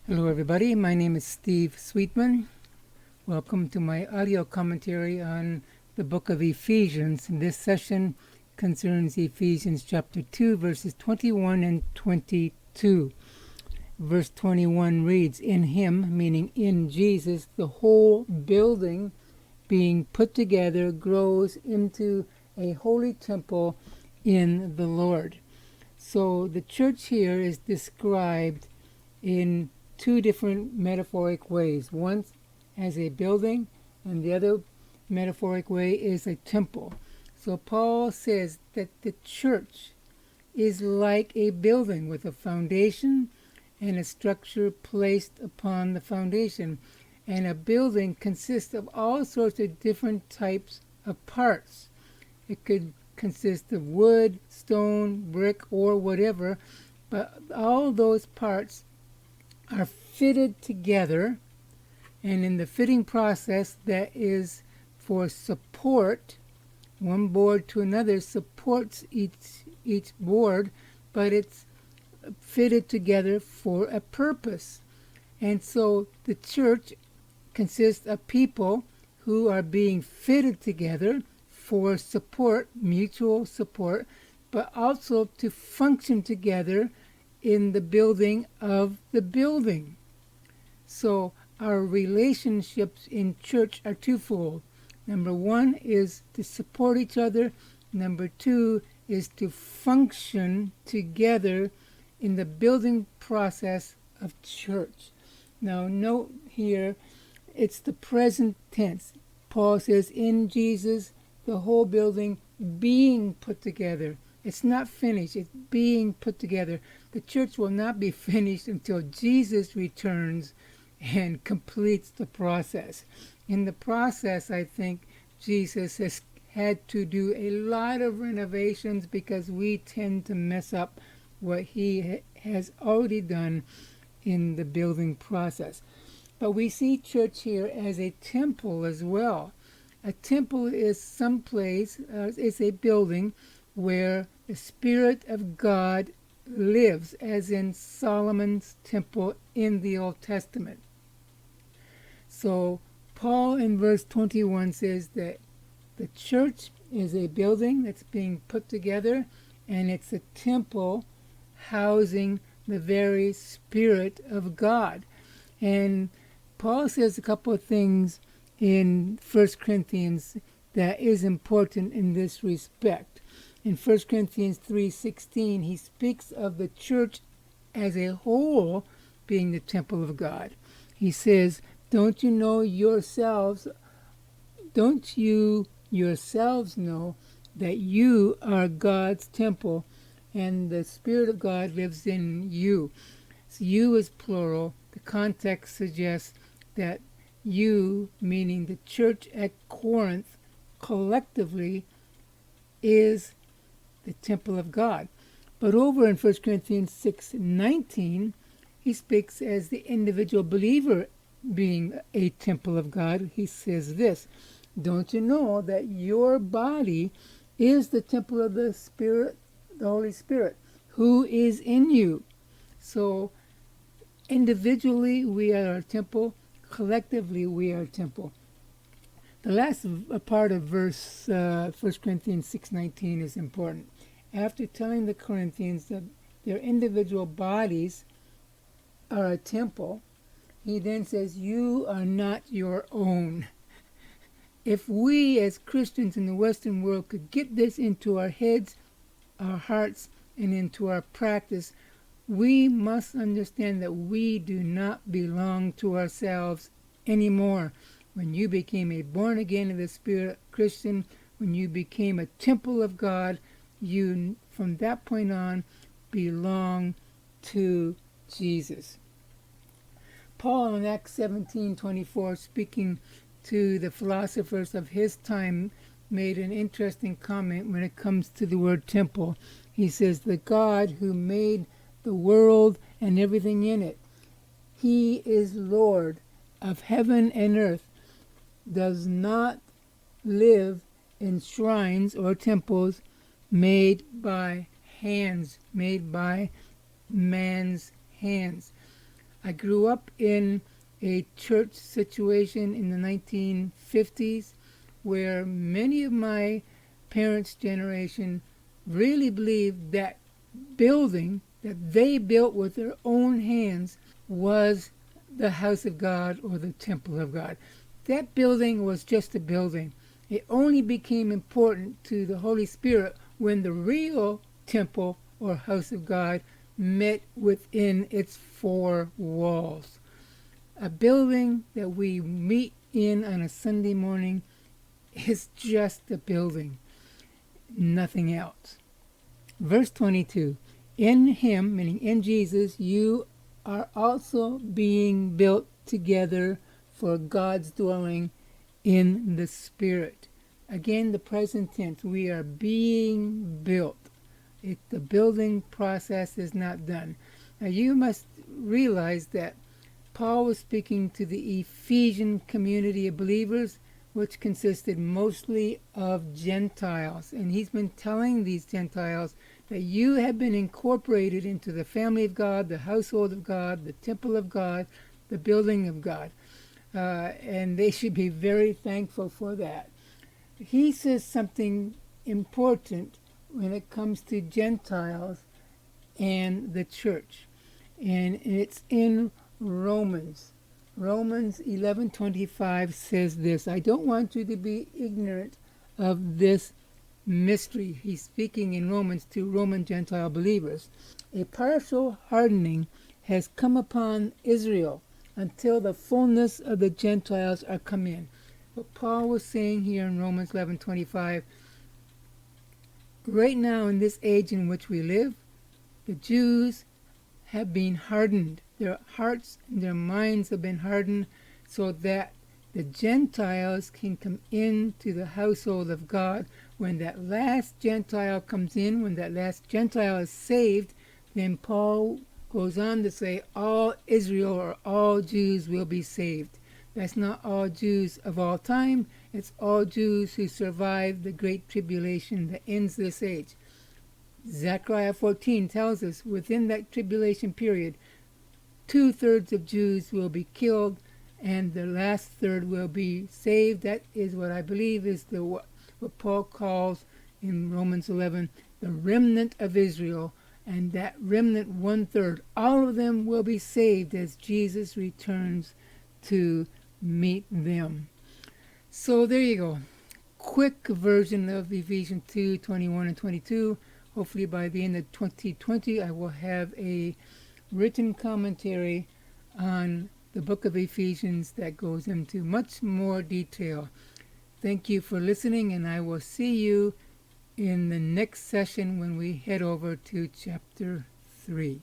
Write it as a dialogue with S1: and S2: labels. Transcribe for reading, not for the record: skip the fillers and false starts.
S1: Hello, everybody. My name is Steve Sweetman. Welcome to my audio commentary on the book of Ephesians. This session concerns Ephesians chapter 2, verses 21 and 22. Verse 21 reads, "In him," meaning in Jesus, "the whole building being put together grows into a holy temple in the Lord." So the church here is described in two different metaphoric ways. One as a building, and the other metaphoric way is a temple. So Paul says that the church is like a building with a foundation and a structure placed upon the foundation. And a building consists of all sorts of different types of parts. It could consist of wood, stone, brick, or whatever, but all those parts are fitted together, and in the fitting process that is for support, one board to another supports each board, but it's fitted together for a purpose. And so the church consists of people who are being fitted together for support, mutual support, but also to function together in the building of the building. So our relationships in church are twofold. Number one is to support each other. Number two is to function together in the building process of church. Now note here, it's the present tense. Paul says, in Jesus, the whole building being put together. It's not finished. It's being put together. The church will not be finished until Jesus returns and completes the process. In the process, I think Jesus has had to do a lot of renovations because we tend to mess up what he has already done in the building process. But we see church here as a temple as well. A temple is someplace, it's a building where the Spirit of God lives, as in Solomon's temple in the Old Testament. So Paul in verse 21 says that the church is a building that's being put together, and it's a temple housing the very Spirit of God. And Paul says a couple of things in 1 Corinthians that is important in this respect. In 1 Corinthians 3:16, he speaks of the church as a whole being the temple of God. He says, don't you yourselves know that you are God's temple and the Spirit of God lives in you? So you is plural. The context suggests that you, meaning the church at Corinth, collectively is the temple of God. But over in 1 Corinthians 6:19, he speaks as the individual believer being a temple of God. He says this, don't you know that your body is the temple of the Spirit, the Holy Spirit, who is in you? So individually we are a temple, collectively we are a temple. The last part of verse 1 Corinthians 6:19 is important. After telling the Corinthians that their individual bodies are a temple, he then says, you are not your own. If we as Christians in the Western world could get this into our heads, our hearts, and into our practice, we must understand that we do not belong to ourselves anymore. When you became a born again of the Spirit Christian, when you became a temple of God, you from that point on belong to Jesus. Paul in Acts 17:24, speaking to the philosophers of his time, made an interesting comment when it comes to the word temple. He says, the God who made the world and everything in it, he is Lord of heaven and earth, does not live in shrines or temples made by hands, made by man's hands. I grew up in a church situation in the 1950s where many of my parents' generation really believed that building that they built with their own hands was the house of God or the temple of God. That building was just a building. It only became important to the Holy Spirit when the real temple or house of God met within its four walls. A building that we meet in on a Sunday morning is just a building, nothing else. Verse 22, in him, meaning in Jesus, you are also being built together for God's dwelling in the Spirit. Again, the present tense, we are being built. The building process is not done. Now you must realize that Paul was speaking to the Ephesian community of believers, which consisted mostly of Gentiles. And he's been telling these Gentiles that you have been incorporated into the family of God, the household of God, the temple of God, the building of God. And they should be very thankful for that. He says something important when it comes to Gentiles and the church. And it's in Romans. Romans 11:25 says this, I don't want you to be ignorant of this mystery. He's speaking in Romans to Roman Gentile believers. A partial hardening has come upon Israel until the fullness of the Gentiles are come in. What Paul was saying here in Romans 11:25, right now in this age in which we live, the Jews have been hardened. Their hearts and their minds have been hardened so that the Gentiles can come into the household of God. When that last Gentile comes in, when that last Gentile is saved, then Paul goes on to say all Israel or all Jews will be saved. That's not all Jews of all time. It's all Jews who survive the great tribulation that ends this age. Zechariah 14 tells us within that tribulation period, 2/3 of Jews will be killed and the last third will be saved. That is what I believe is what Paul calls in Romans 11 the remnant of Israel. And that remnant 1/3, all of them will be saved as Jesus returns to meet them. So there you go. Quick version of Ephesians 2:21 and 22. Hopefully by the end of 2020 I will have a written commentary on the book of Ephesians that goes into much more detail. Thank you for listening, and I will see you in the next session when we head over to chapter 3.